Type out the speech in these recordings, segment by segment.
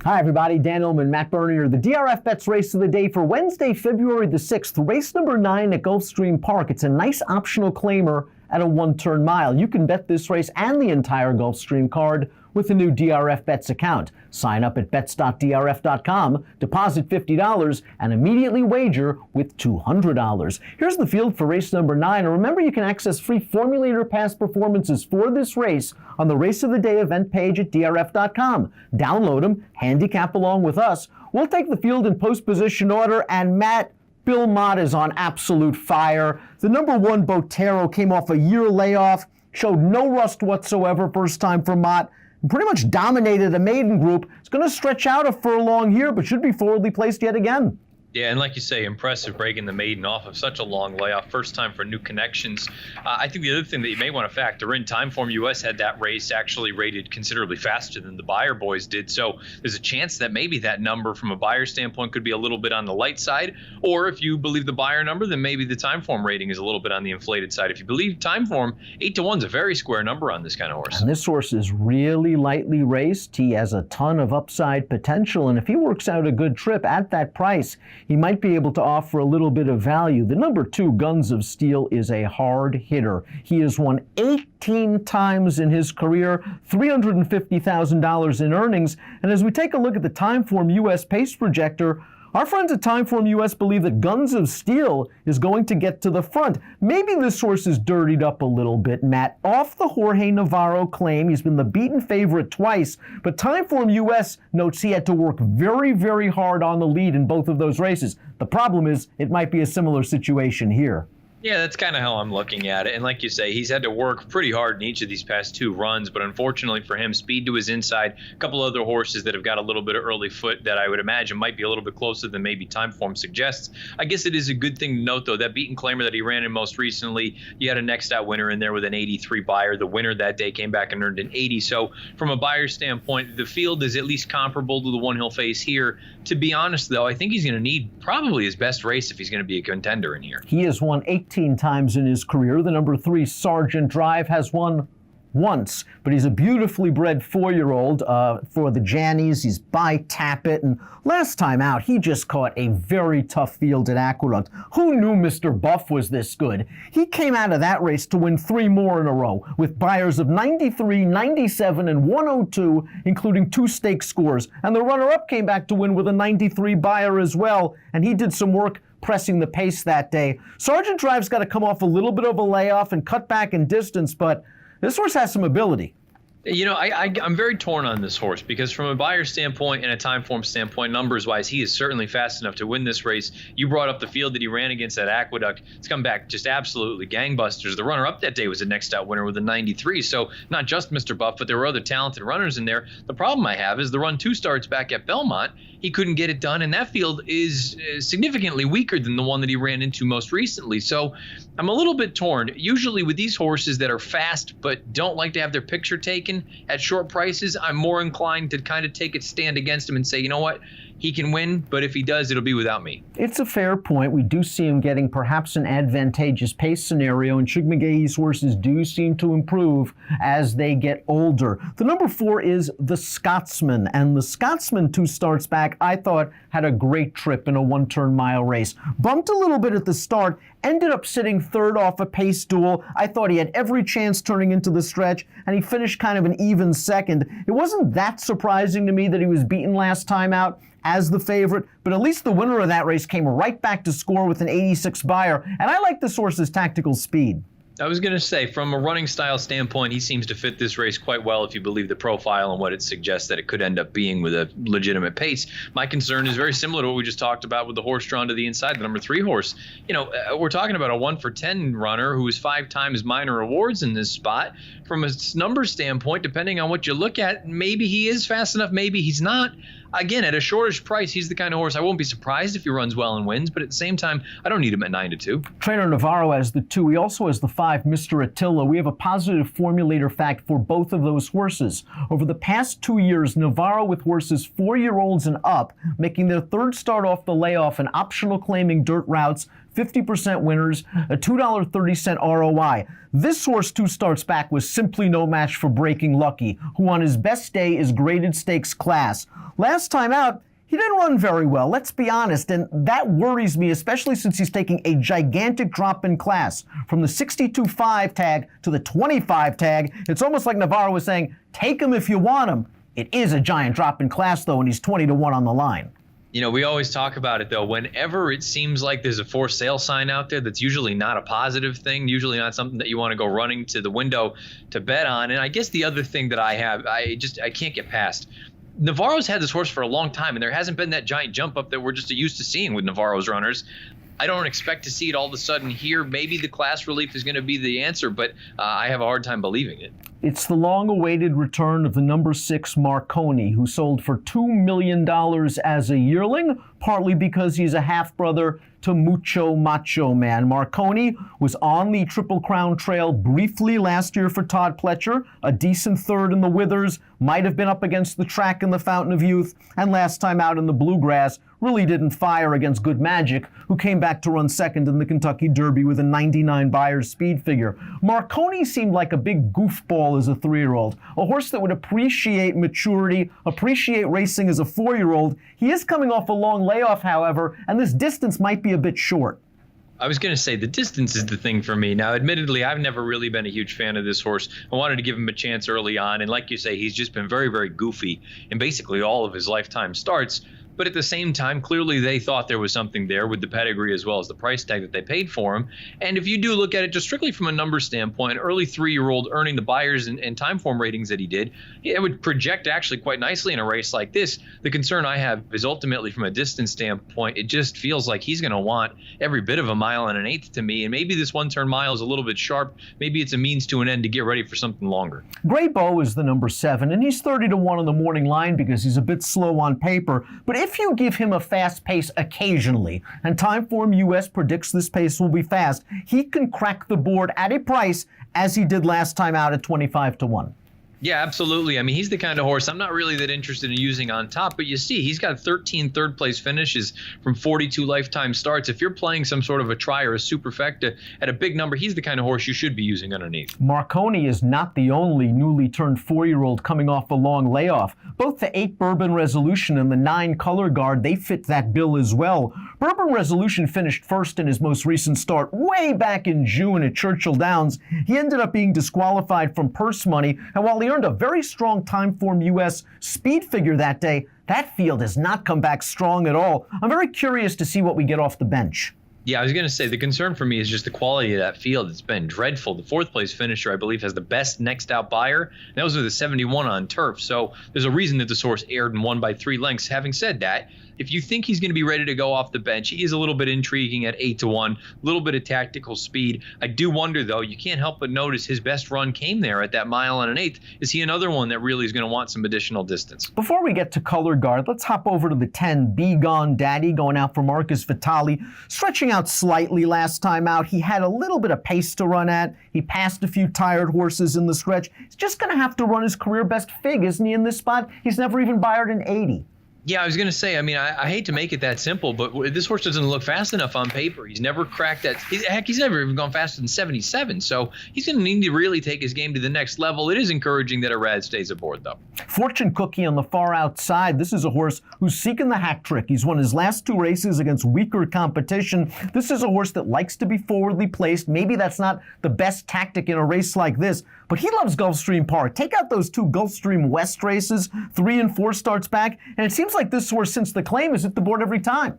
Hi, everybody. Dan Illman, Matt Bernier. The DRF Bets race of the day for Wednesday, February the 6th. Race number 9 at Gulfstream Park. It's a nice optional claimer at a one-turn mile. You can bet this race and the entire Gulfstream card with the new DRF Bets account. Sign up at bets.drf.com, deposit $50, and immediately wager with $200. Here's the field for race number 9. And remember, you can access free formulator past performances for this race on the Race of the Day event page at drf.com. Download them, handicap along with us. We'll take the field in post position order, and Matt, Bill Mott is on absolute fire. The number 1 Botero came off a year layoff, showed no rust whatsoever first time for Mott, and pretty much dominated a maiden group. It's going to stretch out a furlong here, but should be forwardly placed yet again. Yeah, and like you say, impressive breaking the maiden off of such a long layoff. First time for new connections. I think the other thing that you may want to factor in, Timeform US had that race actually rated considerably faster than the Buyer boys did. So there's a chance that maybe that number from a Buyer standpoint could be a little bit on the light side. Or if you believe the Buyer number, then maybe the Timeform rating is a little bit on the inflated side. If you believe Timeform, 8-1 is a very square number on this kind of horse. And this horse is really lightly raced. He has a ton of upside potential. And if he works out a good trip at that price, he might be able to offer a little bit of value. The number 2, Guns of Steel, is a hard hitter. He has won 18 times in his career, $350,000 in earnings. And as we take a look at the Timeform US pace projector, our friends at Timeform US believe that Guns of Steel is going to get to the front. Maybe this horse is dirtied up a little bit, Matt. Off the Jorge Navarro claim, he's been the beaten favorite twice, but Timeform US notes he had to work very, very hard on the lead in both of those races. The problem is it might be a similar situation here. Yeah, that's kind of how I'm looking at it. And like you say, he's had to work pretty hard in each of these past 2 runs. But unfortunately for him, speed to his inside, a couple other horses that have got a little bit of early foot that I would imagine might be a little bit closer than maybe Timeform suggests. I guess it is a good thing to note, though, that beaten claimer that he ran in most recently, you had a next out winner in there with an 83 Buyer. The winner that day came back and earned an 80. So from a Buyer standpoint, the field is at least comparable to the one he'll face here. To be honest, though, I think he's going to need probably his best race if he's going to be a contender in here. He has won 18 times in his career. The number 3, Sergeant Drive, has won once, but he's a beautifully bred 4-year-old for the Jannies. He's by Tappet, and last time out, he just caught a very tough field at Aqueduct. Who knew Mr. Buff was this good? He came out of that race to win 3 more in a row, with Buyers of 93, 97, and 102, including 2 stake scores. And the runner-up came back to win with a 93 Buyer as well, and he did some work pressing the pace that day. Sergeant Drive's got to come off a little bit of a layoff and cut back in distance, but this horse has some ability. You know, I'm very torn on this horse because from a Buyer standpoint and a Timeform standpoint, numbers-wise, he is certainly fast enough to win this race. You brought up the field that he ran against at Aqueduct. It's come back just absolutely gangbusters. The runner-up that day was a next-out winner with a 93, so not just Mr. Buff, but there were other talented runners in there. The problem I have is the run 2 starts back at Belmont. He couldn't get it done, and that field is significantly weaker than the one that he ran into most recently. So I'm a little bit torn. Usually with these horses that are fast but don't like to have their picture taken at short prices, I'm more inclined to kind of take a stand against him and say, you know what? He can win, but if he does, it'll be without me. It's a fair point. We do see him getting perhaps an advantageous pace scenario, and Shug McGahee's horses do seem to improve as they get older. The number 4 is the Scotsman, and the Scotsman 2 starts back, I thought, had a great trip in a one-turn mile race. Bumped a little bit at the start, ended up sitting 3rd off a pace duel. I thought he had every chance turning into the stretch, and he finished kind of an even 2nd. It wasn't that surprising to me that he was beaten last time out as the favorite, but at least the winner of that race came right back to score with an 86 Buyer, and I like this horse's tactical speed. I was going to say, from a running style standpoint, he seems to fit this race quite well if you believe the profile and what it suggests that it could end up being with a legitimate pace. My concern is very similar to what we just talked about with the horse drawn to the inside, the number 3 horse. You know, we're talking about a 1-for-10 runner who is 5 times minor awards in this spot. From a number standpoint, depending on what you look at, maybe he is fast enough, maybe he's not. Again, at a shortish price, he's the kind of horse I won't be surprised if he runs well and wins, but at the same time, I don't need him at 9-2. Trainer Navarro has the 2. He also has the 5, Mr. Attila. We have a positive formulator fact for both of those horses. Over the past 2 years, Navarro with horses 4-year-olds and up, making their 3rd start off the layoff and optional claiming dirt routes, 50% winners, a $2.30 ROI. This horse 2 starts back was simply no match for Breaking Lucky, who on his best day is graded stakes class. Last time out, he didn't run very well, let's be honest, and that worries me, especially since he's taking a gigantic drop in class. From the 62.5 tag to the 25 tag, it's almost like Navarro was saying, take him if you want him. It is a giant drop in class, though, and he's 20-1 on the line. You know, we always talk about it, though. Whenever it seems like there's a for sale sign out there, that's usually not a positive thing, usually not something that you want to go running to the window to bet on. And I guess the other thing that I have, I can't get past. Navarro's had this horse for a long time, and there hasn't been that giant jump up that we're just used to seeing with Navarro's runners. I don't expect to see it all of a sudden here. Maybe the class relief is going to be the answer, but I have a hard time believing it. It's the long-awaited return of the number 6 Marconi, who sold for $2 million as a yearling, partly because he's a half-brother to Mucho Macho Man. Marconi was on the Triple Crown Trail briefly last year for Todd Pletcher, a decent third in the Withers, might have been up against the track in the Fountain of Youth, and last time out in the Bluegrass really didn't fire against Good Magic, who came back to run second in the Kentucky Derby with a 99 Buyers speed figure. Marconi seemed like a big goofball as a 3-year-old, a horse that would appreciate maturity, appreciate racing as a 4-year-old. He is coming off a long layoff, however, and this distance might be a bit short. I was going to say the distance is the thing for me. Now, admittedly, I've never really been a huge fan of this horse. I wanted to give him a chance early on. And like you say, he's just been very, very goofy in basically all of his lifetime starts. But at the same time, clearly they thought there was something there with the pedigree as well as the price tag that they paid for him. And if you do look at it just strictly from a number standpoint, early 3-year-old earning the Buyers and time form ratings that he did, it would project actually quite nicely in a race like this. The concern I have is ultimately from a distance standpoint, it just feels like he's going to want every bit of a 1 1/8 to me. And maybe this 1-turn mile is a little bit sharp. Maybe it's a means to an end to get ready for something longer. Grey Bow is the number 7, and he's 30-1 on the morning line because he's a bit slow on paper. But if you give him a fast pace occasionally, and Timeform US predicts this pace will be fast, he can crack the board at a price as he did last time out at 25-1. Yeah, absolutely. I mean, he's the kind of horse I'm not really that interested in using on top, but you see, he's got 13 third-place finishes from 42 lifetime starts. If you're playing some sort of a try or a superfecta at a big number, he's the kind of horse you should be using underneath. Marconi is not the only newly turned 4-year-old coming off a long layoff. Both the 8 Bourbon Resolution and the 9 Color Guard, they fit that bill as well. Bourbon Resolution finished first in his most recent start way back in June at Churchill Downs. He ended up being disqualified from purse money, and while he earned a very strong Timeform US speed figure that day, that field has not come back strong at all. I'm very curious to see what we get off the bench. Yeah, I was going to say the concern for me is just the quality of that field. It's been dreadful. The 4th-place finisher, I believe, has the best next out Buyer. And that was with a 71 on turf. So there's a reason that this horse aired and won by 3 lengths. Having said that, if you think he's going to be ready to go off the bench, he is a little bit intriguing at 8-1, a little bit of tactical speed. I do wonder, though, you can't help but notice his best run came there at that 1 1/8. Is he another one that really is going to want some additional distance? Before we get to Color Guard, let's hop over to the 10, Be Gone Daddy, going out for Marcus Vitali. Stretching out slightly last time out. He had a little bit of pace to run at. He passed a few tired horses in the stretch. He's just going to have to run his career best fig, isn't he, in this spot? He's never even Buyered an 80. Yeah, I was going to say, I mean, I hate to make it that simple, but this horse doesn't look fast enough on paper. He's never cracked that. He's never even gone faster than 77. So he's going to need to really take his game to the next level. It is encouraging that a Rad stays aboard, though. Fortune Cookie on the far outside. This is a horse who's seeking the hat trick. He's won his last 2 races against weaker competition. This is a horse that likes to be forwardly placed. Maybe that's not the best tactic in a race like this, but he loves Gulfstream Park. Take out those 2 Gulfstream West races, 3 and 4 starts back, and it seems like this horse, since the claim, has hit the board every time.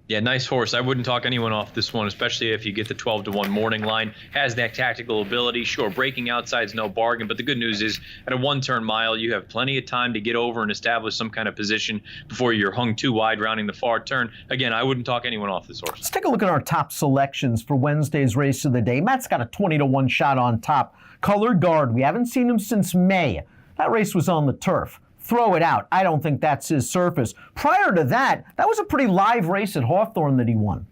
Yeah, nice horse. I wouldn't talk anyone off this one, especially if you get the 12-1 morning line. Has that tactical ability. Sure, breaking outside's no bargain, but the good news is at a 1-turn mile, you have plenty of time to get over and establish some kind of position before you're hung too wide rounding the far turn. Again, I wouldn't talk anyone off this horse. Let's take a look at our top selections for Wednesday's race of the day. Matt's got a 20-1 shot on top. Color Guard, we haven't seen him since May. That race was on the turf. Throw it out. I don't think that's his surface. Prior to that, that was a pretty live race at Hawthorne that he won.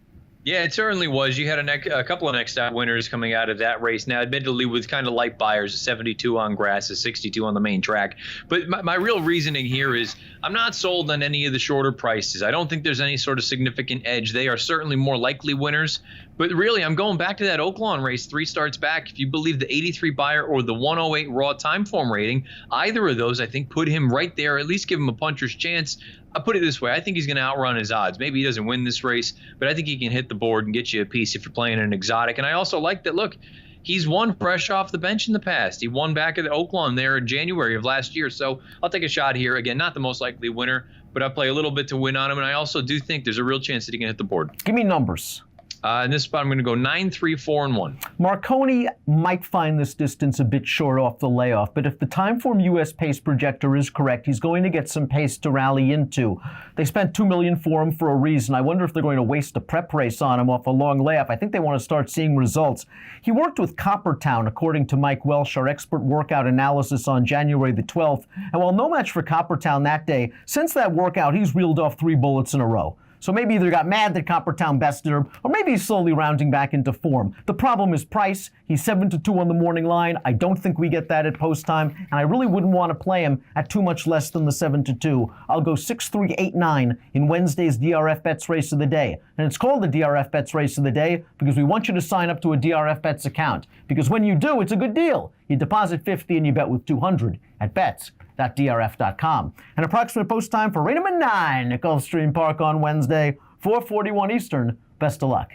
Yeah, it certainly was. You had a couple of next out winners coming out of that race. Now, admittedly, with kind of light buyers, a 72 on grass, a 62 on the main track. But my real reasoning here is I'm not sold on any of the shorter prices. I don't think there's any sort of significant edge. They are certainly more likely winners. But really, I'm going back to that Oaklawn race 3 starts back. If you believe the 83 buyer or the 108 raw time form rating, either of those, I think, put him right there, at least give him a puncher's chance. I'll put it this way. I think he's going to outrun his odds. Maybe he doesn't win this race, but I think he can hit the board and get you a piece if you're playing an exotic. And I also like that, look, he's won fresh off the bench in the past. He won back at Oaklawn there in January of last year. So I'll take a shot here. Again, not the most likely winner, but I'll play a little bit to win on him. And I also do think there's a real chance that he can hit the board. Give me numbers. In this spot, I'm going to go 9, 3, 4, and 1. Marconi might find this distance a bit short off the layoff, but if the Timeform US pace projector is correct, he's going to get some pace to rally into. They spent $2 million for him for a reason. I wonder if they're going to waste a prep race on him off a long layoff. I think they want to start seeing results. He worked with Coppertown, according to Mike Welsh, our expert workout analysis on January the 12th. And while no match for Coppertown that day, since that workout, he's reeled off 3 bullets in a row. So maybe either got mad that Coppertown bested him, or maybe he's slowly rounding back into form. The problem is price. He's 7-2 on the morning line. I don't think we get that at post time, and I really wouldn't want to play him at too much less than the 7-2. I'll go 6-3-8-9 in Wednesday's DRF Bets Race of the Day. And it's called the DRF Bets Race of the Day because we want you to sign up to a DRF Bets account. Because when you do, it's a good deal. You deposit 50 and you bet with 200 at bets.drf.com. An approximate post time for Rainham and 9 at Gulfstream Park on Wednesday, 4:41 Eastern. Best of luck.